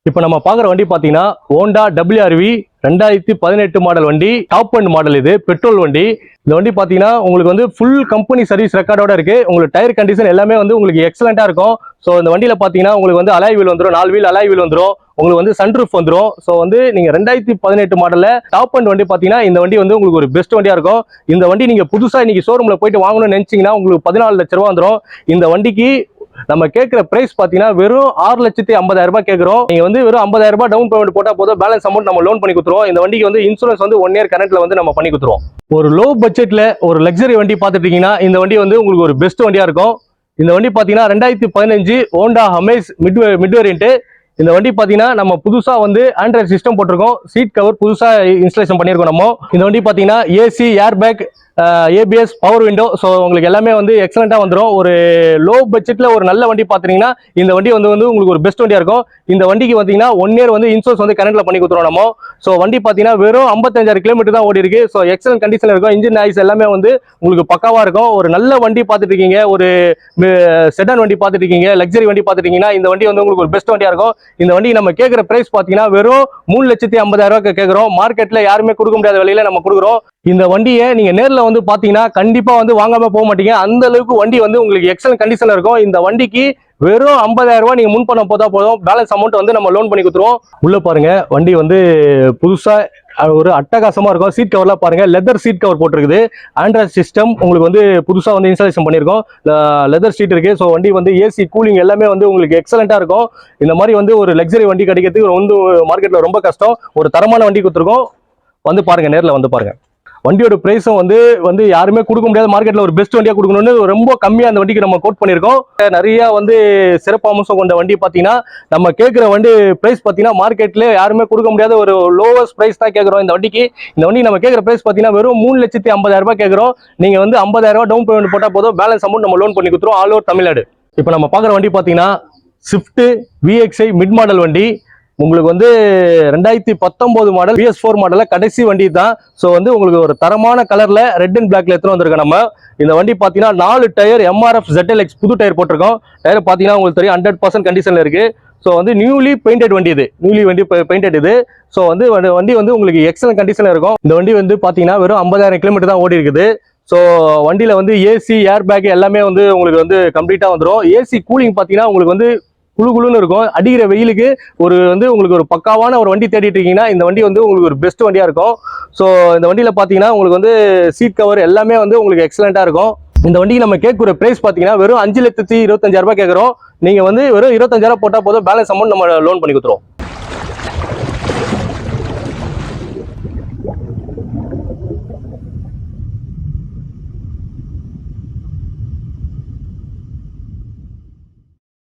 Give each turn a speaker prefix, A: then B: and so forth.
A: இப்போ நம்ம பார்க்குற வண்டி பார்த்தீங்கன்னா ஹோண்டா WRV 2018 மாடல் வண்டி, டாப் அண்ட் மாடல். இது பெட்ரோல் வண்டி. இந்த வண்டி பார்த்தீங்கன்னா உங்களுக்கு வந்து ஃபுல் கம்பெனி சர்வீஸ் ரெக்கார்டோட இருக்கு. உங்களுக்கு டயர் கண்டிஷன் எல்லாமே வந்து உங்களுக்கு எக்ஸலண்டா இருக்கும். ஸோ இந்த வண்டியில பார்த்தீங்கன்னா உங்களுக்கு வந்து அலாய் வீல் வந்துடும், 4 வீல் அலாய் வீல் வந்துடும், உங்களுக்கு வந்து சன்ரூஃப் வந்துடும். ஸோ வந்து நீங்க 2018 மாடல்ல டாப் அண்ட் வண்டி பார்த்தீங்கன்னா இந்த வண்டி வந்து உங்களுக்கு ஒரு பெஸ்ட் வண்டியா இருக்கும். இந்த வண்டி நீங்க புதுசா இன்னைக்கு ஷோரூம்ல போயிட்டு வாங்கணும்னு நினைச்சீங்கன்னா உங்களுக்கு 14 லட்ச ரூபா வந்துடும். இந்த வண்டிக்கு நம்ம கேட்கிற பிரைஸ் பாத்தீங்கன்னா வெறும் 6,50,000 ரூபாய் கேட்கிறோம். நீங்க வந்து வெறும் 50,000 ரூபாய் டவுன் பேமெண்ட் போட்டா போதும், பேலன்ஸ் அமௌண்ட் நம்ம லோன் பண்ணி கொடுத்துருவோம். இந்த வண்டிக்கு வந்து இன்சூரன்ஸ் வந்து 1 இயர் கரண்ட்ல வந்து நம்ம பண்ணி கொடுத்துருவோம். ஒரு லோ பட்ஜெட்ல ஒரு லக்ஸரி வண்டி பார்த்துட்டீங்கன்னா இந்த வண்டி வந்து உங்களுக்கு ஒரு பெஸ்ட் வண்டியா இருக்கும். இந்த வண்டி பாத்தீங்கன்னா 2015 ஹோண்டா அமேஸ் மிட் வேரியன்ட். இந்த வண்டி பாத்தீங்கன்னா நம்ம புதுசா வந்து ஆண்ட்ராய்டு சிஸ்டம் போட்டிருக்கோம், சீட் கவர் புதுசா இன்ஸ்டாலேஷன் பண்ணியிருக்கோம் நம்ம. இந்த வண்டி பாத்தீங்கன்னா AC, air bag, ABS, power window. So உங்களுக்கு எல்லாமே வந்து எக்ஸலண்டா வந்துடும். ஒரு லோ பட்ஜெட்ல ஒரு நல்ல வண்டி பாத்தீங்கன்னா இந்த வண்டி வந்து உங்களுக்கு ஒரு பெஸ்ட் வண்டியா இருக்கும். இந்த வண்டிக்கு பாத்தீங்கன்னா 1 இயர் வந்து இன்சூரன்ஸ் வந்து கரண்ட்ல பண்ணி கொடுத்துருவோம் நம்ம. ஸோ வண்டி பாத்தீங்கன்னா வெறும் 55,000 கிலோமீட்டர் தான் ஓடி இருக்கு. ஸோ எக்ஸலன்ட் கண்டிஷன்ல இருக்கும். இன்ஜின் நாய்ஸ் எல்லாமே வந்து உங்களுக்கு பக்காவா இருக்கும். ஒரு நல்ல வண்டி பார்த்துட்டு இருக்கீங்க, ஒரு செடான் வண்டி பார்த்துட்டு இருக்கீங்க, லக்ஸரி வண்டி பார்த்துட்டீங்கன்னா இந்த வண்டி வந்து உங்களுக்கு ஒரு பெஸ்ட் வண்டியா இருக்கும். இந்த வண்டி நம்ம கேட்கிற பிரைஸ் பாத்தீங்கன்னா வெறும் 3,50,000 ரூபாய்க்கு கேட்கிறோம். மார்க்கெட்ல யாருமே கொடுக்க முடியாத விலையில நம்ம கொடுக்குறோம். இந்த வண்டியை நீங்க நேர்ல வந்து பாத்தீங்கன்னா கண்டிப்பா வந்து வாங்காம போக மாட்டீங்க. அந்த அளவுக்கு வண்டி வந்து உங்களுக்கு எக்ஸலன்ட் கண்டிஷன்ல இருக்கும். இந்த வண்டிக்கு வெறும் 50,000 ரூபாய் நீங்க முன் பண்ண போதா போதும், பேலன்ஸ் அமௌண்ட் வந்து நம்ம லோன் பண்ணி கொடுத்துருவோம். உள்ள பாருங்க, வண்டி வந்து புதுசா ஒரு அட்டகாசமா இருக்கும். சீட் கவர்லாம் பாருங்க, லெதர் சீட் கவர் போட்டிருக்குது. ஆண்ட்ராய்டு சிஸ்டம் உங்களுக்கு வந்து புதுசா வந்து இன்ஸ்டாலேஷன் பண்ணியிருக்கோம். லெதர் சீட் இருக்கு. ஸோ வண்டி வந்து ஏசி, கூலிங் எல்லாமே வந்து உங்களுக்கு எக்ஸலண்டா இருக்கும். இந்த மாதிரி வந்து ஒரு லக்ஸரி வண்டி கிடைக்கிறதுக்கு வந்து மார்க்கெட்ல ரொம்ப கஷ்டம். ஒரு தரமான வண்டி கொடுத்துருக்கோம். வந்து பாருங்க, நேரில் வந்து பாருங்க. வண்டியோட பிரைஸும் வந்து யாருமே கொடுக்க முடியாத, மார்க்கெட்ல ஒரு பெஸ்ட் வண்டியா கொடுக்கணும்னு ரொம்ப கம்மியா அந்த வண்டிக்கு நம்ம கோட் பண்ணியிருக்கோம். நிறைய வந்து சிறப்பு அம்சம் கொண்ட வண்டி பாத்தீங்கன்னா நம்ம கேட்கிற வண்டி பிரைஸ் பாத்தீங்கன்னா மார்க்கெட்ல யாருமே கொடுக்க முடியாத ஒரு லோவஸ்ட் பிரைஸ் தான் கேட்கிறோம் இந்த வண்டிக்கு. இந்த வண்டி நம்ம கேட்கிற பிரைஸ் பாத்தீங்கன்னா வெறும் 3,50,000 ரூபாய் கேட்கிறோம். நீங்க வந்து 50,000 ரூபாய் டவுன் பேமெண்ட் போட்டா போதும், பேலன்ஸ் அமௌண்ட் நம்ம லோன் பண்ணி கொடுத்துருவோம் ஆல் ஓவர் தமிழ்நாடு. இப்போ நம்ம பார்க்குற வண்டி பாத்தீங்கன்னா ஸ்விஃப்ட் VXi மிட் மாடல் வண்டி. உங்களுக்கு வந்து 2019 மாடல் PS4 மாடல்ல கடைசி வண்டி தான். ஸோ வந்து உங்களுக்கு ஒரு தரமான கலர்ல ரெட் அண்ட் பிளாக்ல எடுத்துட்டு வந்திருக்கோம் நம்ம. இந்த வண்டி பாத்தீங்கன்னா 4 டயர் MRF ZLX புது டயர் போட்டிருக்கோம். டயர் பாத்தீங்கன்னா உங்களுக்கு தெரியும் 100% கண்டிஷன்ல இருக்கு. ஸோ வந்து நியூலி பெயிண்டட் வண்டி இது, பெயிண்டட் இது. ஸோ வந்து வண்டி வந்து உங்களுக்கு எக்ஸலன்ட் கண்டிஷன்ல இருக்கும். இந்த வண்டி வந்து பாத்தீங்கன்னா வெறும் 50,000 கிலோமீட்டர் தான் ஓடி இருக்குது. ஸோ வண்டியில வந்து ஏசி, ஏர் பேக் எல்லாமே வந்து உங்களுக்கு வந்து கம்ப்ளீட்டா வந்துடும். ஏசி கூலிங் பாத்தீங்கன்னா உங்களுக்கு வந்து குழுன்னு இருக்கும். அடிக்கிற வெயிலுக்கு உங்களுக்கு ஒரு பக்காவான ஒரு வண்டி தேடிட்டு இருக்கீங்கன்னா இந்த வண்டி வந்து உங்களுக்கு ஒரு பெஸ்ட் வண்டியா இருக்கும். ஸோ இந்த வண்டியில பாத்தீங்கன்னா உங்களுக்கு வந்து சீட் கவர் எல்லாமே வந்து உங்களுக்கு எக்ஸலண்டா இருக்கும். இந்த வண்டிக்கு நம்ம கேட்குற பிரைஸ் பாத்தீங்கன்னா வெறும் 5,25,000 ரூபாய் கேட்கிறோம். நீங்க வந்து வெறும் 25,000 போட்டா போதும், பேலன்ஸ் அமௌண்ட் நம்ம லோன் பண்ணி கொடுத்துருவோம்.